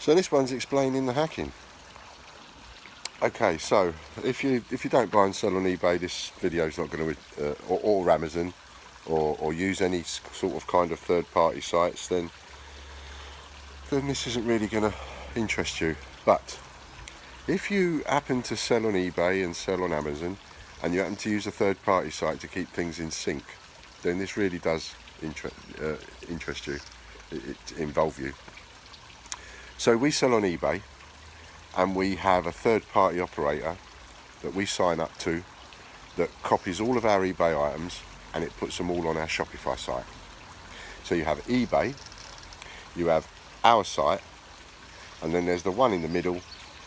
So this one's explaining the hacking. Okay, so if you don't buy and sell on eBay, this video is not going to, or Amazon, or use any sort of kind of third-party sites, then this isn't really going to interest you. But if you happen to sell on eBay and sell on Amazon, and you happen to use a third-party site to keep things in sync, then this really does interest you, it involve you. So we sell on eBay, and we have a third-party operator that we sign up to that copies all of our eBay items and it puts them all on our Shopify site. So you have eBay, you have our site, and then there's the one in the middle,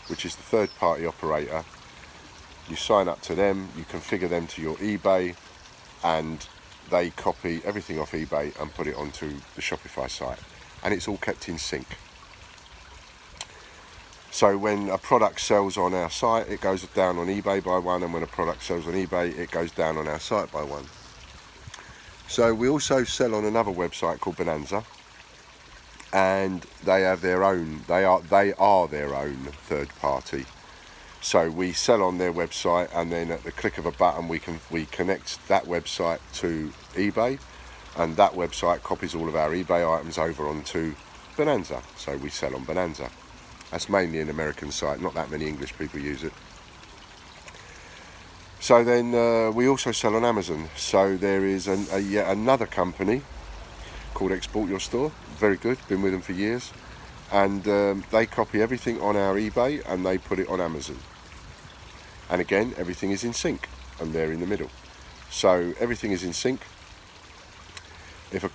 which is the third-party operator. You sign up to them, you configure them to your eBay, and they copy everything off eBay and put it onto the Shopify site, and it's all kept in sync. So when a product sells on our site, it goes down on eBay by one, and when a product sells on eBay, it goes down on our site by one. So we also sell on another website called Bonanza, and they have their own, they are their own third party. So we sell on their website, and then at the click of a button we connect that website to eBay, and that website copies all of our eBay items over onto Bonanza. So we sell on Bonanza. That's mainly an American site, not that many English people use it. So then we also sell on Amazon. So there is yet another company called Export Your Store, very good, been with them for years. And they copy everything on our eBay and they put it on Amazon. And again, everything is in sync, and they're in the middle. So everything is in sync. If a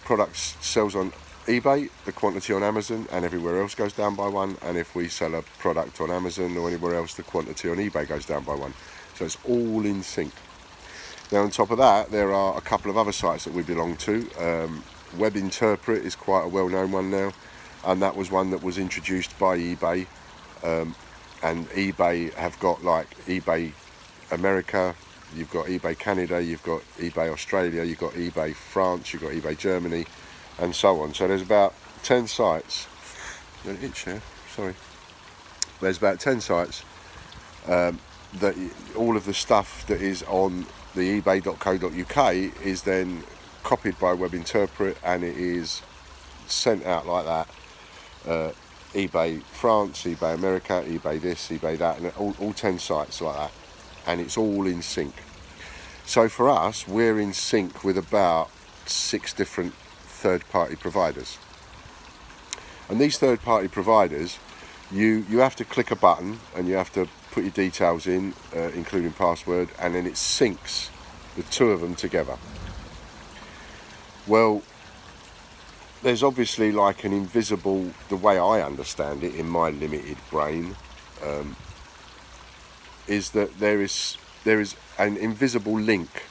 product sells on eBay, the quantity on Amazon and everywhere else goes down by one, and if we sell a product on Amazon or anywhere else, the quantity on eBay goes down by one. So it's all in sync. Now on top of that, there are a couple of other sites that we belong to. Web Interpret is quite a well-known one now, and that was one that was introduced by eBay, and eBay have got like eBay America, you've got eBay Canada, you've got eBay Australia, you've got eBay France, you've got eBay Germany, and so on. So there's about 10 sites. An itch there, sorry. There's about 10 sites that all of the stuff that is on the ebay.co.uk is then copied by Web Interpret, and it is sent out like that. eBay France, eBay America, eBay this, eBay that, and all 10 sites like that, and it's all in sync. So for us, we're in sync with about 6 different third-party providers, and these third-party providers, you have to click a button and you have to put your details in, including password, and then it syncs the two of them together. Well, there's obviously like an invisible, the way I understand it in my limited brain, is that there is an invisible link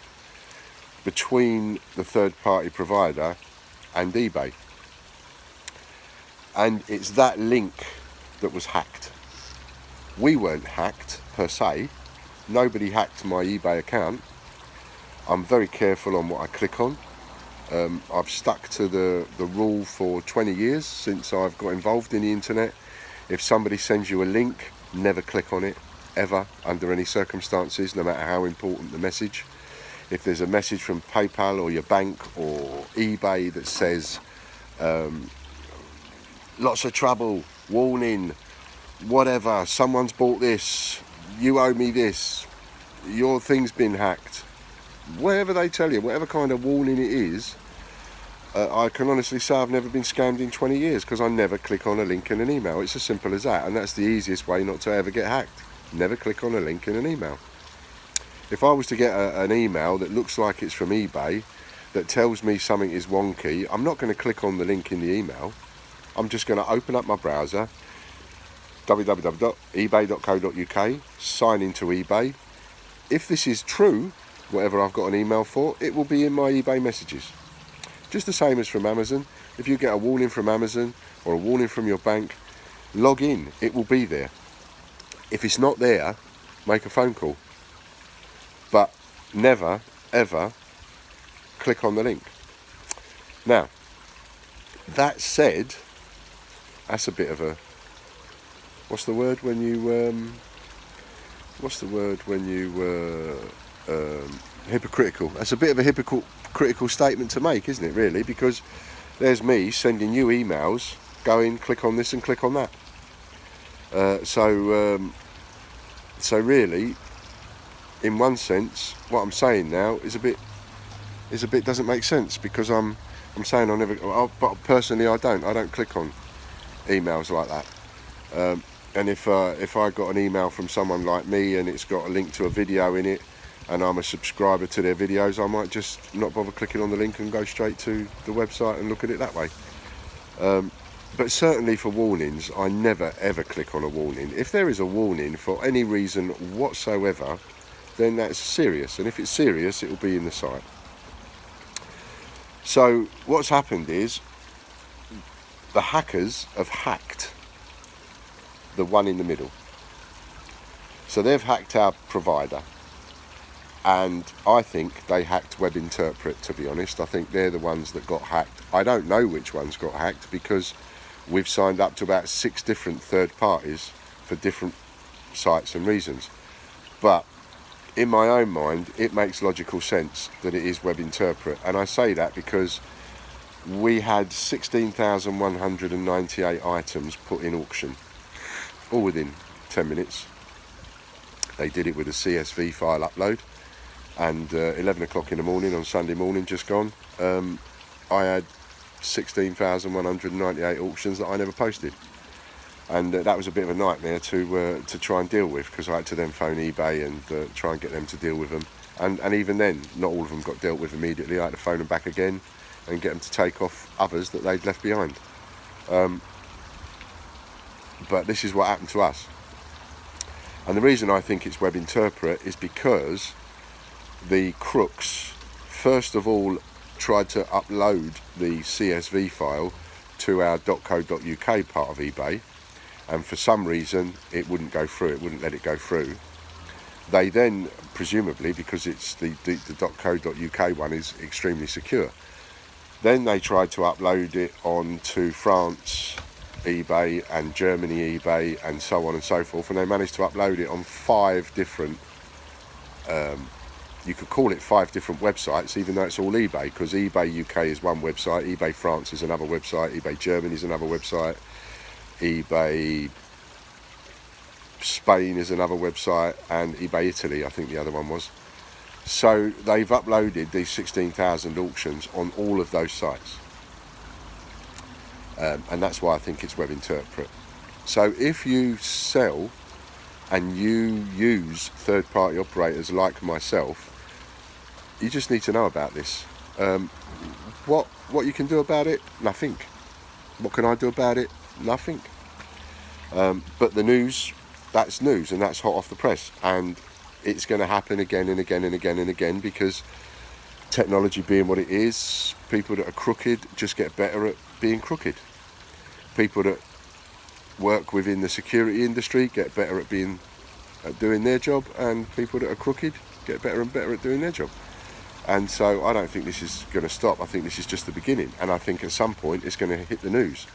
between the third-party provider and eBay, and it's that link that was hacked. We weren't hacked per se. Nobody hacked my eBay account. I'm very careful on what I click on. I've stuck to the rule for 20 years since I've got involved in the internet. If somebody sends you a link, never click on it, ever, under any circumstances, no matter how important the message. If there's a message from PayPal or your bank or eBay that says lots of trouble, warning, whatever, someone's bought this, you owe me this, your thing's been hacked, whatever they tell you, whatever kind of warning it is, I can honestly say I've never been scammed in 20 years because I never click on a link in an email. It's as simple as that, and that's the easiest way not to ever get hacked. Never click on a link in an email. If I was to get an email that looks like it's from eBay that tells me something is wonky, I'm not going to click on the link in the email. I'm just going to open up my browser, www.ebay.co.uk, sign into eBay. If this is true, whatever I've got an email for, it will be in my eBay messages. Just the same as from Amazon. If you get a warning from Amazon or a warning from your bank, log in, it will be there. If it's not there, make a phone call. But never, ever click on the link. Now, that said, That's a bit of a, what's the word when you hypocritical. That's a bit of a hypocritical statement to make, isn't it, really? Because there's me sending you emails going, click on this and click on that. So really, in one sense, what I'm saying now is a bit doesn't make sense, because I'm saying but personally I don't click on emails like that. And if I got an email from someone like me and it's got a link to a video in it, and I'm a subscriber to their videos, I might just not bother clicking on the link and go straight to the website and look at it that way. But certainly for warnings, I never ever click on a warning. If there is a warning for any reason whatsoever, then that's serious, and if it's serious, it will be in the site. So what's happened is the hackers have hacked the one in the middle. So they've hacked our provider, and I think they hacked WebInterpret, to be honest. I think they're the ones that got hacked. I don't know which ones got hacked, because we've signed up to about 6 different third parties for different sites and reasons. But in my own mind, it makes logical sense that it is WebInterpret. And I say that because we had 16,198 items put in auction, all within 10 minutes. They did it with a CSV file upload, and 11 o'clock in the morning on Sunday morning, just gone, I had 16,198 auctions that I never posted. And that was a bit of a nightmare to try and deal with, because I had to then phone eBay and try and get them to deal with them. And even then, not all of them got dealt with immediately. I had to phone them back again and get them to take off others that they'd left behind. But this is what happened to us. And the reason I think it's WebInterpret is because the crooks, first of all, tried to upload the CSV file to our .co.uk part of eBay, and for some reason it wouldn't go through, it wouldn't let it go through. They then, presumably because it's the .co.uk one is extremely secure, then they tried to upload it onto France eBay and Germany eBay and so on and so forth, and they managed to upload it on 5 different you could call it 5 different websites, even though it's all eBay, because eBay UK is one website, eBay France is another website, eBay Germany is another website, eBay Spain is another website, and eBay Italy, I think the other one was. So they've uploaded these 16,000 auctions on all of those sites. And that's why I think it's WebInterpret. So if you sell and you use third-party operators like myself, you just need to know about this. What you can do about it? Nothing. What can I do about it? Nothing. But the news, that's news, and that's hot off the press, and it's going to happen again and again and again and again, because technology being what it is, people that are crooked just get better at being crooked. People that work within the security industry get better at doing their job, and people that are crooked get better and better at doing their job. And so I don't think this is going to stop. I think this is just the beginning, and I think at some point it's going to hit the news,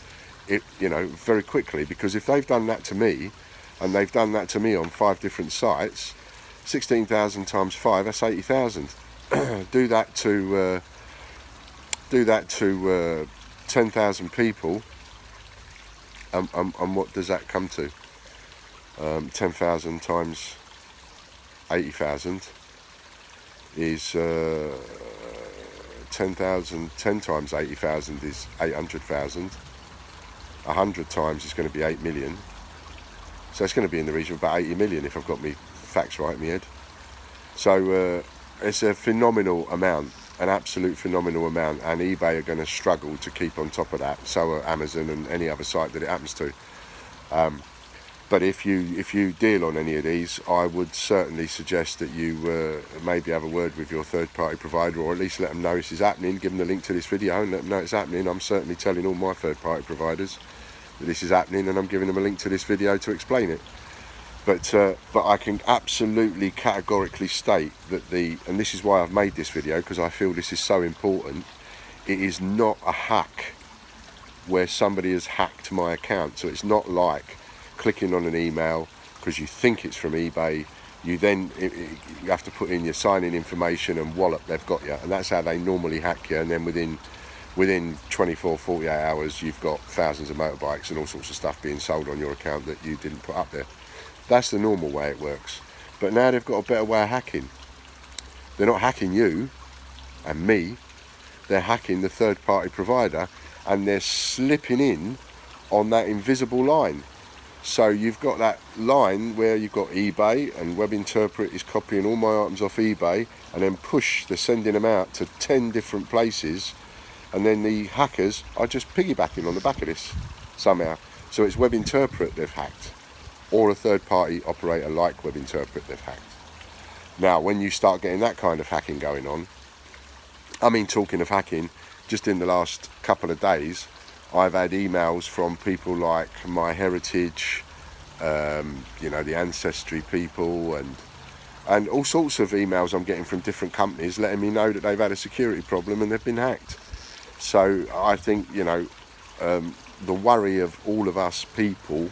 very quickly, because if they've done that to me, and they've done that to me on 5 different sites, 16,000 times 5, that's 80,000. Do that to 10,000 people, and what does that come to? 10,000 times 80,000 is 10,000. 10 times 80,000 is 800,000. 100 times is going to be 8 million. So it's going to be in the region of about 80 million if I've got my facts right in my head. So it's a phenomenal amount, an absolute phenomenal amount, and eBay are going to struggle to keep on top of that. So are Amazon and any other site that it happens to. But if you deal on any of these, I would certainly suggest that you maybe have a word with your third-party provider, or at least let them know this is happening. Give them the link to this video and let them know it's happening. I'm certainly telling all my third-party providers that this is happening, and I'm giving them a link to this video to explain it. But I can absolutely categorically state that and this is why I've made this video, because I feel this is so important, it is not a hack where somebody has hacked my account. So it's not like clicking on an email because you think it's from eBay. You then you have to put in your sign-in information and wallop, they've got you. And that's how they normally hack you. And then within 24, 48 hours, you've got thousands of motorbikes and all sorts of stuff being sold on your account that you didn't put up there. That's the normal way it works. But now they've got a better way of hacking. They're not hacking you and me. They're hacking the third-party provider, and they're slipping in on that invisible line. So you've got that line where you've got eBay, and WebInterpret is copying all my items off eBay, and then they're sending them out to 10 different places, and then the hackers are just piggybacking on the back of this somehow. So it's WebInterpret they've hacked, or a third-party operator like WebInterpret they've hacked. Now, when you start getting that kind of hacking going on, I mean, talking of hacking, just in the last couple of days, I've had emails from people like MyHeritage, the Ancestry people, and all sorts of emails I'm getting from different companies letting me know that they've had a security problem and they've been hacked. So I think, the worry of all of us people,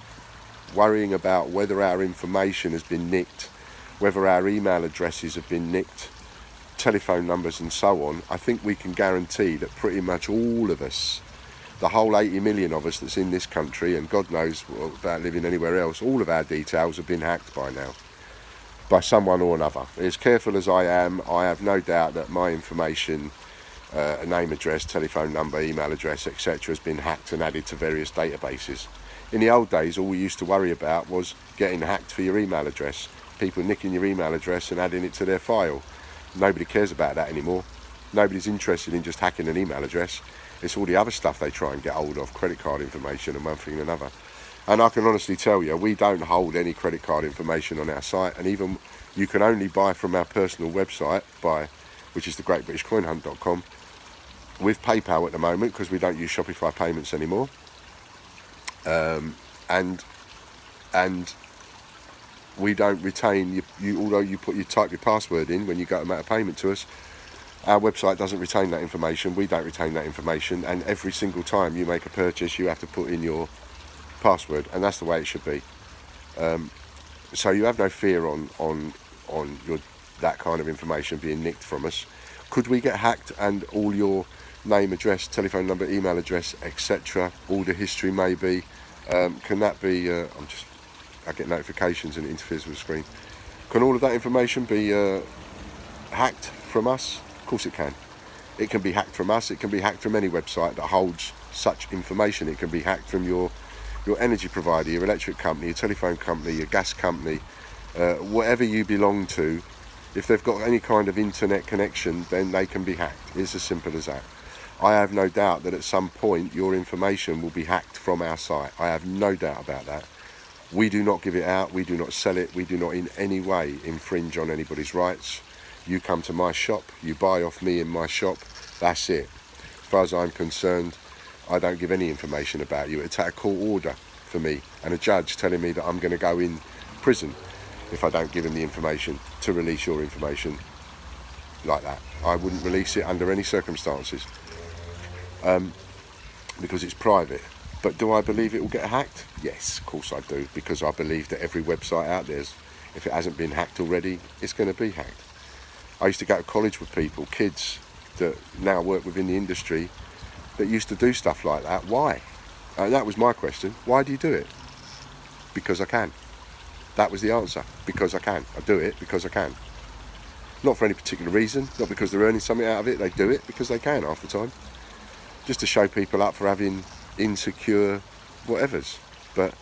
worrying about whether our information has been nicked, whether our email addresses have been nicked, telephone numbers and so on, I think we can guarantee that pretty much all of us, the whole 80 million of us that's in this country, and God knows about living anywhere else, all of our details have been hacked by now, by someone or another. As careful as I am, I have no doubt that my information, a name, address, telephone number, email address, etc. has been hacked and added to various databases. In the old days, all we used to worry about was getting hacked for your email address, people nicking your email address and adding it to their file. Nobody cares about that anymore. Nobody's interested in just hacking an email address. It's all the other stuff they try and get hold of, credit card information and one thing and another. And I can honestly tell you, we don't hold any credit card information on our site, and even you can only buy from our personal website, which is thegreatbritishcoinhunt.com, with PayPal at the moment, because we don't use Shopify payments anymore. And we don't retain although you type your password in when you go to make a payment to us, our website doesn't retain that information. We don't retain that information, and every single time you make a purchase, you have to put in your password, and that's the way it should be. So you have no fear on your that kind of information being nicked from us. Could we get hacked and all your name, address, telephone number, email address, etc., all the history maybe, can that be, I get notifications and it interferes with the screen. Can all of that information be hacked from us? Of course it can. It can be hacked from us. It can be hacked from any website that holds such information. It can be hacked from your energy provider, your electric company, your telephone company, your gas company, whatever you belong to. If they've got any kind of internet connection, then they can be hacked. It's as simple as that. I have no doubt that at some point your information will be hacked from our site. I have no doubt about that. We do not give it out. We do not sell it. We do not in any way infringe on anybody's rights. You come to my shop, you buy off me in my shop, that's it. As far as I'm concerned, I don't give any information about you. It'd take a court order for me and a judge telling me that I'm going to go in prison if I don't give him the information to release your information like that. I wouldn't release it under any circumstances because it's private. But do I believe it will get hacked? Yes, of course I do, because I believe that every website out there, if it hasn't been hacked already, it's going to be hacked. I used to go to college with people, kids that now work within the industry, that used to do stuff like that. Why? And that was my question. Why do you do it? Because I can. That was the answer. Because I can. I do it because I can. Not for any particular reason, not because they're earning something out of it. They do it because they can half the time. Just to show people up for having insecure whatevers. But,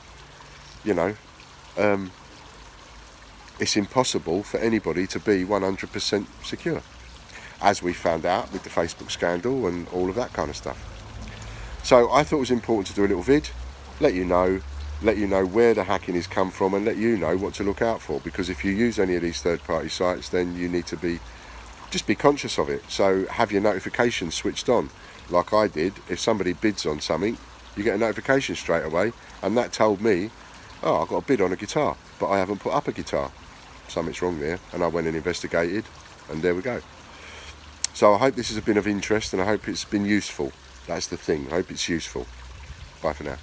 it's impossible for anybody to be 100% secure, as we found out with the Facebook scandal and all of that kind of stuff. So I thought it was important to do a little vid, let you know where the hacking has come from, and let you know what to look out for, because if you use any of these third-party sites, then you need to be conscious of it. So have your notifications switched on, like I did. If somebody bids on something, you get a notification straight away, and that told me, oh, I've got a bid on a guitar, but I haven't put up a guitar. Something's wrong there, and I went and investigated, and there we go. So I hope this has been of interest, and I hope it's been useful. That's the thing. I hope it's useful. Bye for now.